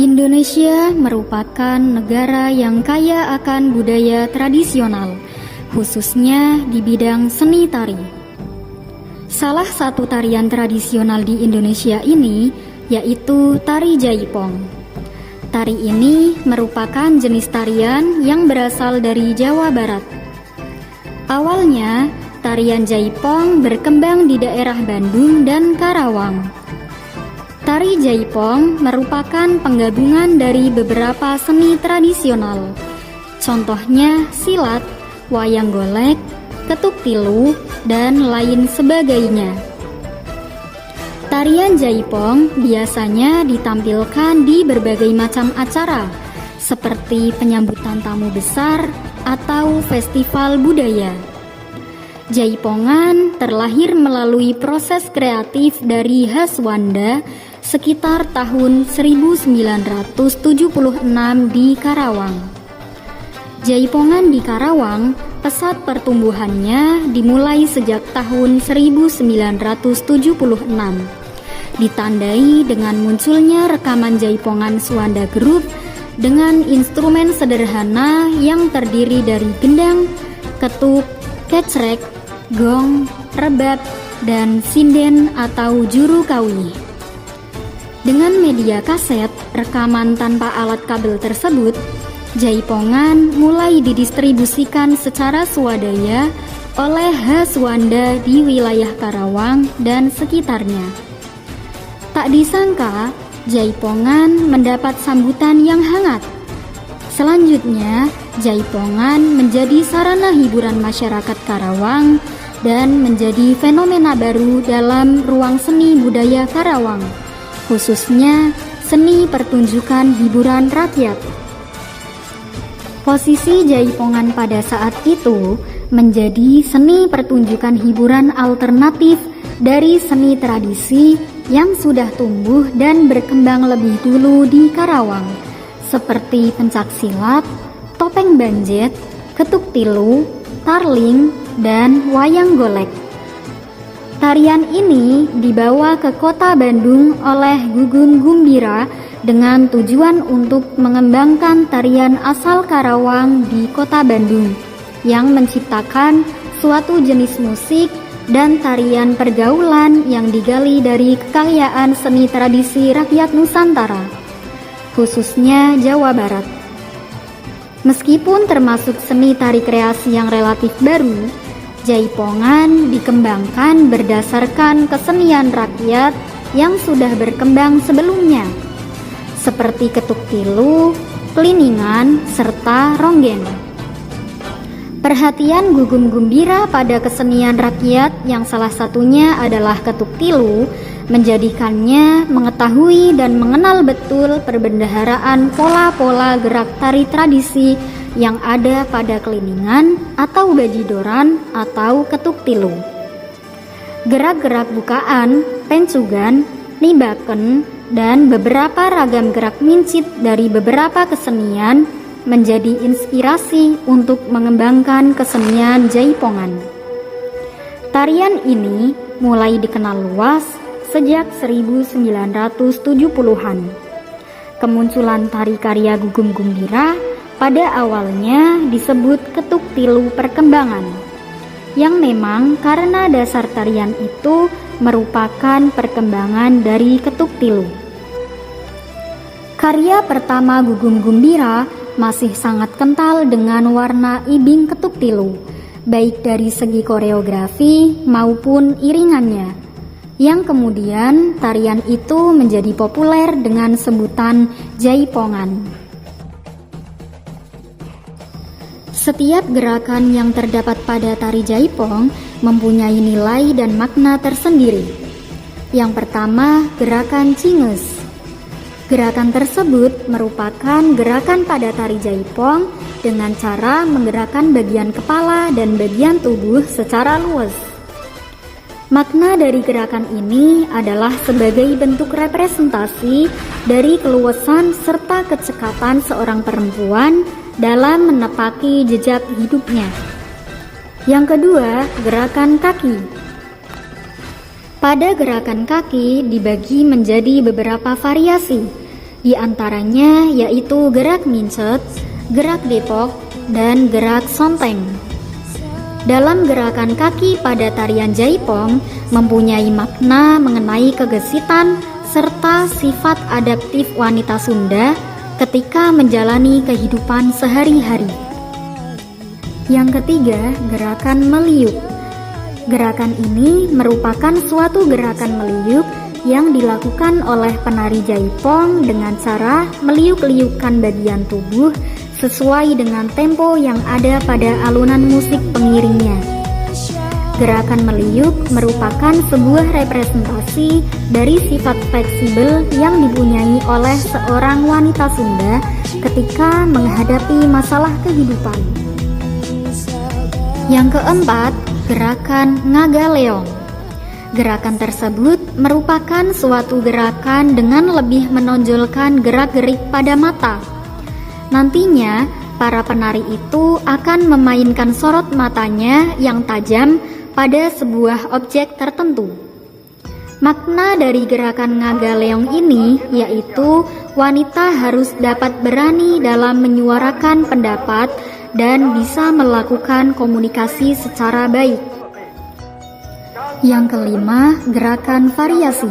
Indonesia merupakan negara yang kaya akan budaya tradisional, khususnya di bidang seni tari. Salah satu tarian tradisional di Indonesia ini yaitu tari Jaipong. Tari ini merupakan jenis tarian yang berasal dari Jawa Barat. Awalnya, tarian Jaipong berkembang di daerah Bandung dan Karawang. Tari Jaipong merupakan penggabungan dari beberapa seni tradisional. Contohnya silat, wayang golek, ketuk tilu, dan lain sebagainya. Tarian Jaipong biasanya ditampilkan di berbagai macam acara, seperti penyambutan tamu besar atau festival budaya. Jaipongan terlahir melalui proses kreatif dari Haswanda sekitar tahun 1976 di Karawang. Jaipongan di Karawang pesat pertumbuhannya dimulai sejak tahun 1976, ditandai dengan munculnya rekaman Jaipongan Suwanda Group dengan instrumen sederhana yang terdiri dari gendang, ketuk, kecrek, gong, rebab, dan sinden atau juru kawi. Dengan media kaset rekaman tanpa alat kabel tersebut, Jaipongan mulai didistribusikan secara swadaya oleh Haswanda di wilayah Karawang dan sekitarnya. Tak disangka, Jaipongan mendapat sambutan yang hangat. Selanjutnya, Jaipongan menjadi sarana hiburan masyarakat Karawang dan menjadi fenomena baru dalam ruang seni budaya Karawang, khususnya seni pertunjukan hiburan rakyat. Posisi Jaipongan pada saat itu menjadi seni pertunjukan hiburan alternatif dari seni tradisi yang sudah tumbuh dan berkembang lebih dulu di Karawang, seperti pencak silat, topeng banjet, ketuk tilu, tarling, dan wayang golek. Tarian ini dibawa ke kota Bandung oleh Gugum Gumbira dengan tujuan untuk mengembangkan tarian asal Karawang di kota Bandung yang menciptakan suatu jenis musik dan tarian pergaulan yang digali dari kekayaan seni tradisi rakyat Nusantara, khususnya Jawa Barat. Meskipun termasuk seni tari kreasi yang relatif baru, Jaipongan dikembangkan berdasarkan kesenian rakyat yang sudah berkembang sebelumnya, seperti ketuk tilu, kliningan, serta ronggeng. Perhatian Gugum Gumbira pada kesenian rakyat yang salah satunya adalah ketuk tilu menjadikannya mengetahui dan mengenal betul perbendaharaan pola-pola gerak tari tradisi yang ada pada kliningan atau bajidoran atau ketuk tilu. Gerak-gerak bukaan, pencugan, nibaken, dan beberapa ragam gerak mincit dari beberapa kesenian menjadi inspirasi untuk mengembangkan kesenian Jaipongan. Tarian ini mulai dikenal luas sejak 1970-an. Kemunculan tari karya Gugum Gumbira pada awalnya disebut ketuk tilu perkembangan, yang memang karena dasar tarian itu merupakan perkembangan dari ketuk tilu. Karya pertama Gugum Gumbira masih sangat kental dengan warna ibing ketuk tilu, baik dari segi koreografi maupun iringannya, yang kemudian tarian itu menjadi populer dengan sebutan Jaipongan. Setiap gerakan yang terdapat pada tari Jaipong mempunyai nilai dan makna tersendiri. Yang pertama, gerakan cinges. Gerakan tersebut merupakan gerakan pada tari Jaipong dengan cara menggerakkan bagian kepala dan bagian tubuh secara luas. Makna dari gerakan ini adalah sebagai bentuk representasi dari keluasan serta kecekatan seorang perempuan dalam menepaki jejak hidupnya. Yang kedua, gerakan kaki. Pada gerakan kaki dibagi menjadi beberapa variasi, Di antaranya yaitu gerak mincet, gerak depok, dan gerak sonteng. Dalam gerakan kaki pada tarian jaipong mempunyai makna mengenai kegesitan serta sifat adaptif wanita Sunda ketika menjalani kehidupan sehari-hari. Yang ketiga, gerakan meliuk. Gerakan ini merupakan suatu gerakan meliuk yang dilakukan oleh penari jaipong dengan cara meliuk-liukkan bagian tubuh sesuai dengan tempo yang ada pada alunan musik pengiringnya. Gerakan meliuk merupakan sebuah representasi dari sifat fleksibel yang dipunyai oleh seorang wanita Sunda ketika menghadapi masalah kehidupan. Yang keempat, gerakan ngagaleong. Gerakan tersebut merupakan suatu gerakan dengan lebih menonjolkan gerak-gerik pada mata. Nantinya, para penari itu akan memainkan sorot matanya yang tajam pada sebuah objek tertentu. Makna dari gerakan ngagaleong ini yaitu wanita harus dapat berani dalam menyuarakan pendapat dan bisa melakukan komunikasi secara baik. Yang kelima, gerakan variasi.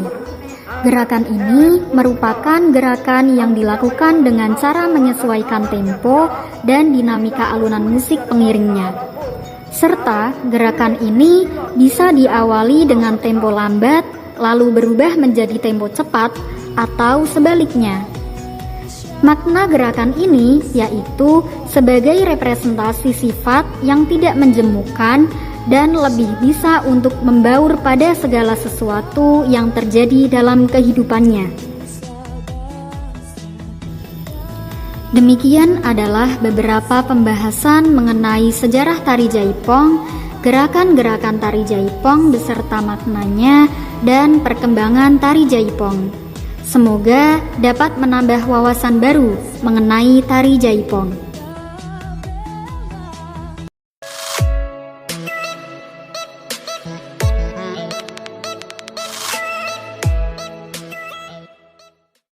Gerakan ini merupakan gerakan yang dilakukan dengan cara menyesuaikan tempo dan dinamika alunan musik pengiringnya. Serta gerakan ini bisa diawali dengan tempo lambat, lalu berubah menjadi tempo cepat, atau sebaliknya. Makna gerakan ini yaitu sebagai representasi sifat yang tidak menjemukan dan lebih bisa untuk membaur pada segala sesuatu yang terjadi dalam kehidupannya. Demikian adalah beberapa pembahasan mengenai sejarah tari jaipong, gerakan-gerakan tari jaipong beserta maknanya, dan perkembangan tari jaipong. Semoga dapat menambah wawasan baru mengenai tari jaipong.